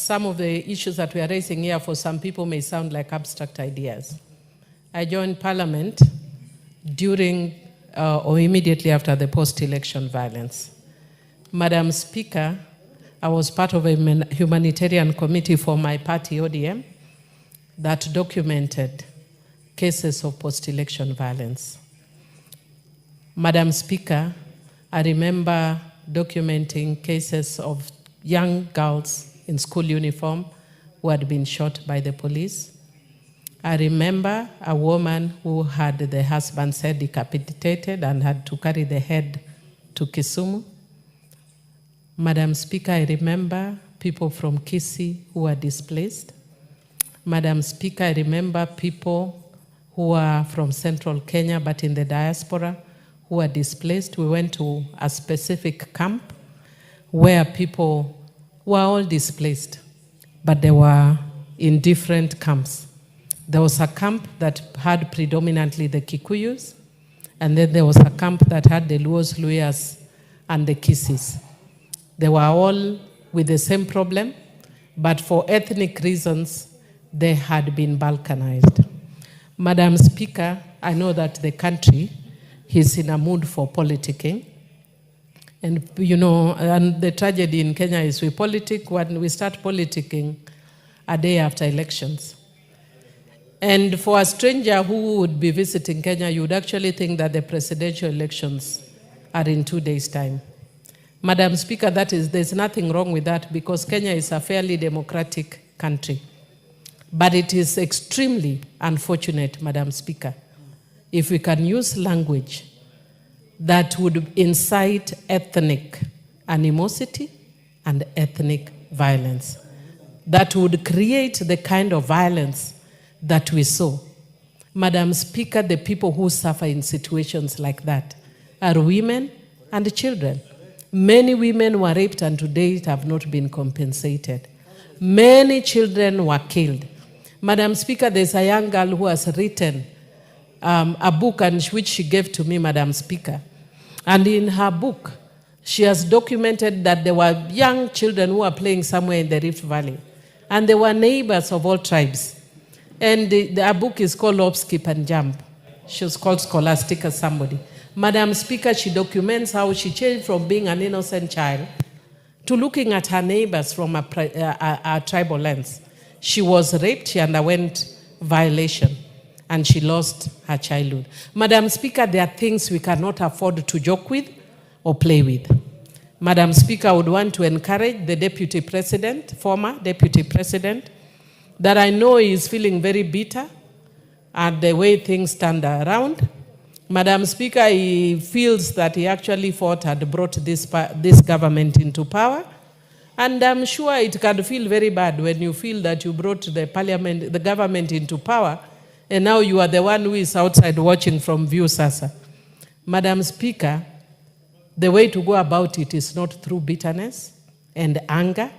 some of the issues that we are raising here for some people may sound like abstract ideas. I joined Parliament during or immediately after the post-election violence. Madam Speaker, I was part of a humanitarian committee for my party, Odhiambo, that documented cases of post-election violence. Madam Speaker, I remember documenting cases of young girls in school uniform who had been shot by the police. I remember a woman who had the husband's head decapitated and had to carry the head to Kisumu. Madam Speaker, I remember people from Kisii who were displaced. Madam Speaker, I remember people who are from central Kenya but in the diaspora who were displaced. We went to a specific camp where people were all displaced, but they were in different camps. There was a camp that had predominantly the Kikuyus, and then there was a camp that had the Luos, Luyas, and the Kisis. They were all with the same problem, but for ethnic reasons, they had been balkanized. Madam Speaker, I know that the country is in a mood for politicking. And you know, and the tragedy in Kenya is we politic when we start politicking a day after elections. And for a stranger who would be visiting Kenya, you would actually think that the presidential elections are in 2 days' time. Madam Speaker, there's nothing wrong with that because Kenya is a fairly democratic country. But it is extremely unfortunate, Madam Speaker, if we can use language that would incite ethnic animosity and ethnic violence, that would create the kind of violence that we saw. Madam Speaker, the people who suffer in situations like that are women and children. Many women were raped and to date have not been compensated. Many children were killed. Madam Speaker, there's a young girl who has written a book which she gave to me, Madam Speaker. And in her book, she has documented that there were young children who were playing somewhere in the Rift Valley. And they were neighbors of all tribes. And her book is called Hop, Skip, and Jump. She was called Scholastica somebody. Madam Speaker, she documents how she changed from being an innocent child to looking at her neighbors from a tribal lens. She was raped, she underwent violation, and she lost her childhood. Madam Speaker, there are things we cannot afford to joke with or play with. Madam Speaker, I would want to encourage the Deputy President, former Deputy President, that I know is feeling very bitter at the way things stand around. Madam Speaker, he feels that he actually fought and brought this government into power. And I'm sure it can feel very bad when you feel that you brought the government into power, and now you are the one who is outside watching from Viusasa. Madam Speaker, the way to go about it is not through bitterness and anger,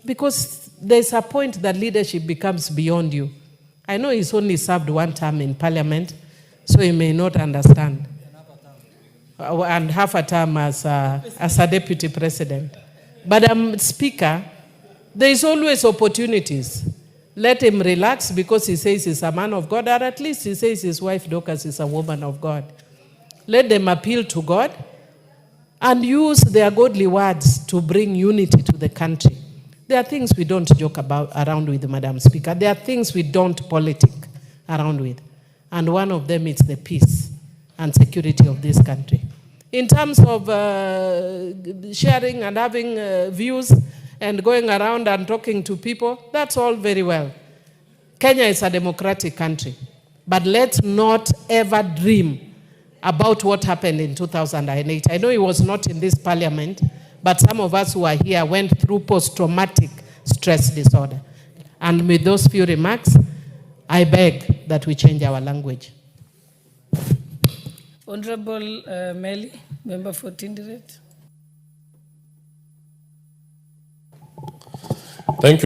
because there's a point that leadership becomes beyond you. I know he's only served one term in Parliament, so he may not understand. And half a term as a Deputy President. But Speaker, there is always opportunities. Let him relax because he says he's a man of God, or at least he says his wife Dorcas is a woman of God. Let them appeal to God and use their godly words to bring unity to the country. There are things we don't joke around with, Madam Speaker. There are things we don't politic around with. And one of them is the peace and security of this country. In terms of sharing and having views and going around and talking to people, that's all very well. Kenya is a democratic country. But let's not ever dream about what happened in 2008. I know it was not in this Parliament, but some of us who are here went through post-traumatic stress disorder. And with those few remarks, I beg that we change our language. Honorable Millie, member for Tinderet.